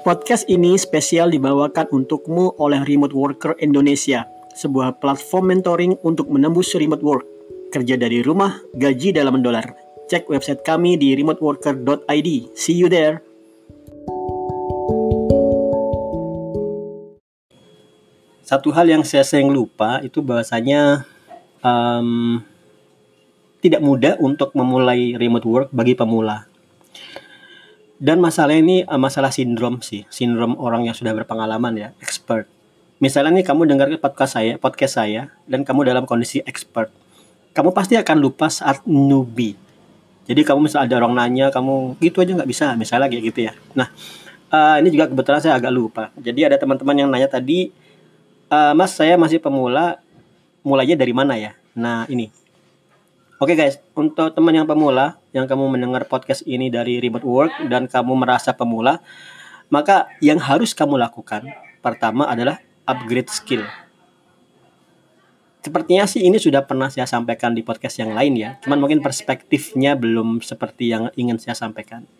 Podcast ini spesial dibawakan untukmu oleh Remote Worker Indonesia, sebuah platform mentoring untuk menembus remote work. Kerja dari rumah, gaji dalam dolar. Cek website kami di remoteworker.id. See you there. Satu hal yang saya sering lupa itu bahwasanya tidak mudah untuk memulai remote work bagi pemula. Dan masalah ini masalah sindrom orang yang sudah berpengalaman ya, expert. Misalnya nih kamu dengar podcast saya, dan kamu dalam kondisi expert. Kamu pasti akan lupa saat newbie. Jadi kamu misal ada orang nanya, kamu gitu aja nggak bisa, misalnya kayak gitu ya. Nah, ini juga kebetulan saya agak lupa. Jadi ada teman-teman yang nanya tadi, Mas saya masih pemula, mulainya dari mana ya? Nah ini. Oke guys, untuk teman yang pemula, yang kamu mendengar podcast ini dari Remote Work dan kamu merasa pemula, maka yang harus kamu lakukan pertama adalah upgrade skill. Sepertinya sih ini sudah pernah saya sampaikan di podcast yang lain ya, cuman mungkin perspektifnya belum seperti yang ingin saya sampaikan.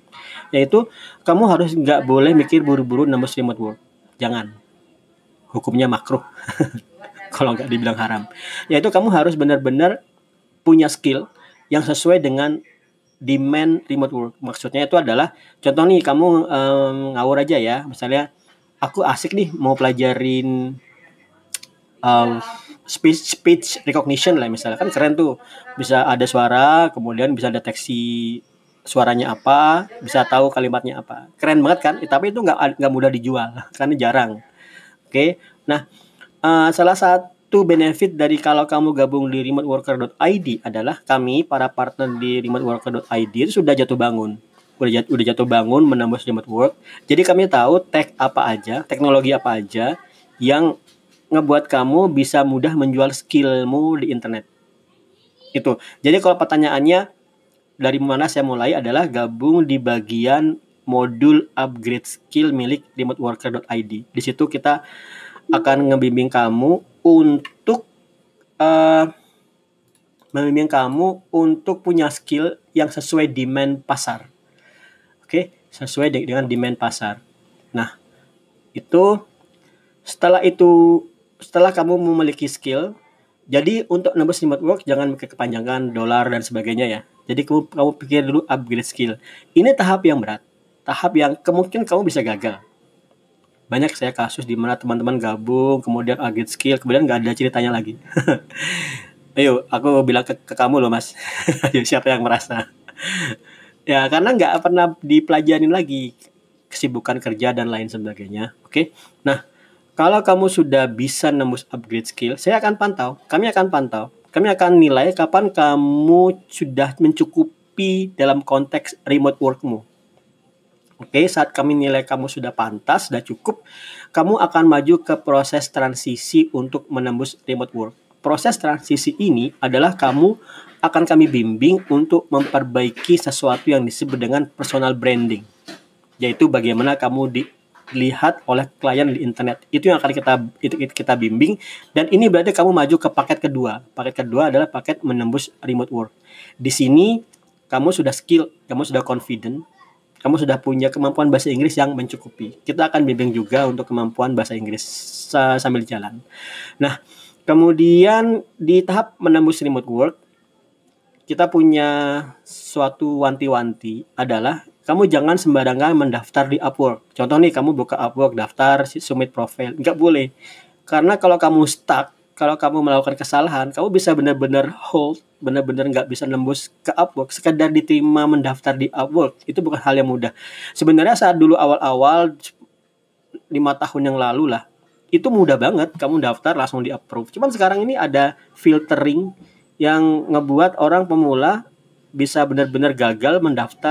Yaitu, kamu harus nggak boleh mikir buru-buru nembus remote work. Jangan. Hukumnya makruh. Kalau nggak dibilang haram. Yaitu kamu harus benar-benar punya skill yang sesuai dengan demand remote work. Maksudnya itu adalah, contoh nih kamu ngawur aja ya, misalnya aku asik nih mau pelajarin speech recognition lah misalnya, kan keren tuh, bisa ada suara, kemudian bisa deteksi suaranya apa, bisa tahu kalimatnya apa, keren banget kan? Tapi itu nggak mudah dijual karena jarang. Oke, nah salah satu benefit dari kalau kamu gabung di remoteworker.id adalah kami para partner di remoteworker.id itu sudah jatuh bangun. Udah jatuh bangun menembus remote work. Jadi kami tahu teknologi apa aja yang ngebuat kamu bisa mudah menjual skillmu di internet. Itu. Jadi kalau pertanyaannya dari mana saya mulai adalah gabung di bagian modul upgrade skill milik remoteworker.id. Di situ kita akan membimbing kamu untuk punya skill yang sesuai demand pasar. Oke, sesuai dengan demand pasar. Nah, setelah kamu memiliki skill, jadi untuk nembus remote work jangan mikir kepanjangan dolar dan sebagainya ya. Jadi kamu pikir dulu upgrade skill. Ini tahap yang berat, tahap yang kemungkinan kamu bisa gagal. Banyak saya kasus di mana teman-teman gabung, kemudian upgrade skill, kemudian nggak ada ceritanya lagi. Ayo, aku bilang ke kamu loh mas. Ayo, siapa yang merasa? Ya, karena nggak pernah dipelajarin lagi. Kesibukan kerja dan lain sebagainya. Oke, nah, kalau kamu sudah bisa nembus upgrade skill, kami akan pantau. Kami akan nilai kapan kamu sudah mencukupi dalam konteks remote workmu. Oke, saat kami nilai kamu sudah pantas, sudah cukup, kamu akan maju ke proses transisi untuk menembus remote work. Proses transisi ini adalah akan kami bimbing untuk memperbaiki sesuatu yang disebut dengan personal branding. Yaitu bagaimana kamu dilihat oleh klien di internet. Itu yang akan kita bimbing, dan ini berarti kamu maju ke paket kedua. Paket kedua adalah paket menembus remote work. Di sini kamu sudah skill, kamu sudah confident, kamu sudah punya kemampuan bahasa Inggris yang mencukupi. Kita akan bimbing juga untuk kemampuan bahasa Inggris sambil jalan. Nah, kemudian di tahap menembus remote work, kita punya suatu wanti-wanti adalah kamu jangan sembarangan mendaftar di Upwork. Contoh nih, kamu buka Upwork, daftar, submit profile. Nggak boleh. Karena kalau kamu stuck, kalau kamu melakukan kesalahan, kamu bisa benar-benar hold, benar-benar nggak bisa nembus ke Upwork. Sekedar diterima mendaftar di Upwork, itu bukan hal yang mudah. Sebenarnya saat dulu awal-awal 5 tahun yang lalu lah, itu mudah banget, kamu daftar langsung di approve. Cuman sekarang ini ada filtering yang ngebuat orang pemula bisa benar-benar gagal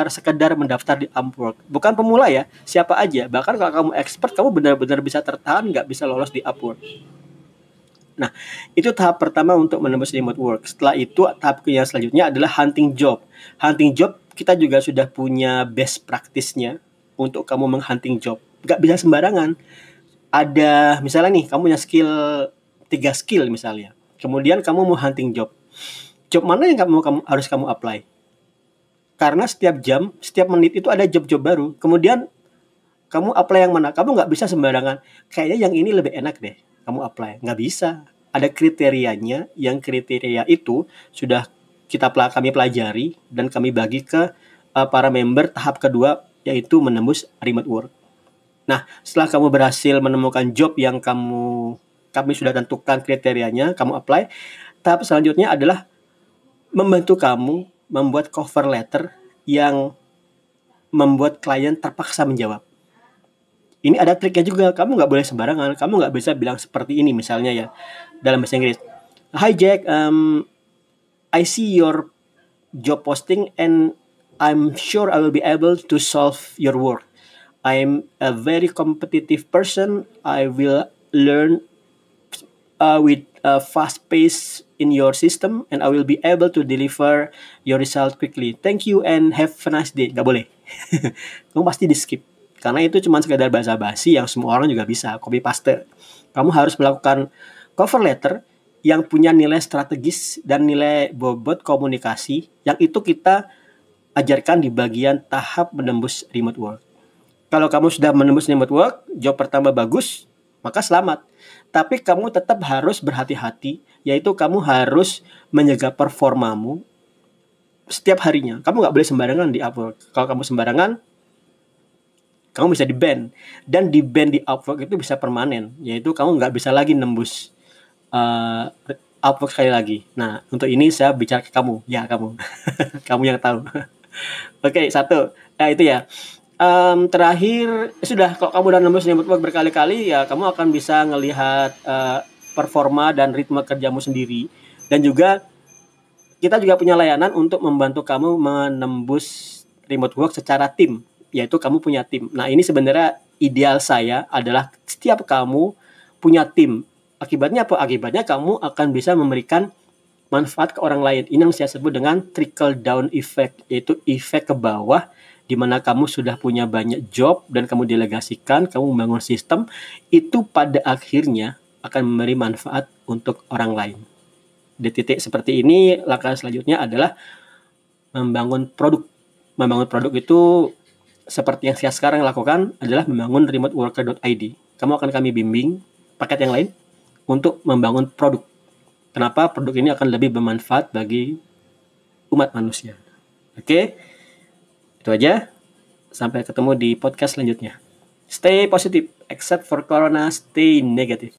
sekedar mendaftar di Upwork. Bukan pemula ya, siapa aja. Bahkan kalau kamu expert, kamu benar-benar bisa tertahan, nggak bisa lolos di Upwork. Nah, itu tahap pertama untuk menembus remote work. Setelah itu, tahap yang selanjutnya adalah hunting job. Hunting job, kita juga sudah punya best practice-nya untuk kamu menghunting job. Nggak bisa sembarangan. Ada, misalnya nih, kamu punya 3 skill misalnya. Kemudian kamu mau hunting job. Job mana yang harus kamu apply? Karena setiap jam, setiap menit itu ada job-job baru. Kemudian Kamu apply yang mana? Kamu nggak bisa sembarangan. Kayaknya yang ini lebih enak deh. Kamu apply. Nggak bisa. Ada kriterianya. Yang kriteria itu sudah kami pelajari dan kami bagi ke para member tahap kedua, yaitu menembus remote work. Nah, setelah kamu berhasil menemukan job yang kami sudah tentukan kriterianya, kamu apply. Tahap selanjutnya adalah membantu kamu membuat cover letter yang membuat klien terpaksa menjawab. Ini ada triknya juga, kamu nggak boleh sembarangan, kamu nggak bisa bilang seperti ini misalnya ya, dalam bahasa Inggris. Hi Jack, I see your job posting and I'm sure I will be able to solve your work. I'm a very competitive person. I will learn with a fast pace in your system and I will be able to deliver your result quickly. Thank you and have a nice day. Gak boleh. Kamu pasti di skip. Karena itu cuma sekedar basa-basi yang semua orang juga bisa. Copy paste. Kamu harus melakukan cover letter yang punya nilai strategis dan nilai bobot komunikasi yang itu kita ajarkan di bagian tahap menembus remote work. Kalau kamu sudah menembus remote work, job pertama bagus, maka selamat. Tapi kamu tetap harus berhati-hati, yaitu kamu harus menjaga performamu setiap harinya. Kamu nggak boleh sembarangan di Upwork. Kalau kamu sembarangan, kamu bisa di-ban. Dan di-ban di Upwork itu bisa permanen, yaitu kamu nggak bisa lagi nembus Upwork sekali lagi. Nah, untuk ini saya bicara ke kamu. Ya, kamu. Kamu yang tahu. Oke, satu. Nah, itu ya. Terakhir, sudah kalau kamu udah nembus remote work berkali-kali, ya kamu akan bisa ngelihat performa dan ritme kerjamu sendiri. Dan juga kita juga punya layanan untuk membantu kamu menembus remote work secara tim, yaitu kamu punya tim. Nah, ini sebenarnya ideal saya adalah setiap kamu punya tim. Akibatnya apa? Akibatnya kamu akan bisa memberikan manfaat ke orang lain. Ini yang saya sebut dengan trickle down effect, yaitu efek ke bawah, di mana kamu sudah punya banyak job dan kamu delegasikan, kamu membangun sistem, itu pada akhirnya akan memberi manfaat untuk orang lain. Di titik seperti ini, langkah selanjutnya adalah membangun produk. Membangun produk itu seperti yang saya sekarang lakukan adalah membangun remoteworker.id. Kamu akan kami bimbing paket yang lain untuk membangun produk. Kenapa produk ini akan lebih bermanfaat bagi umat manusia. Oke, itu aja. Sampai ketemu di podcast selanjutnya. Stay positive, except for corona, stay negative.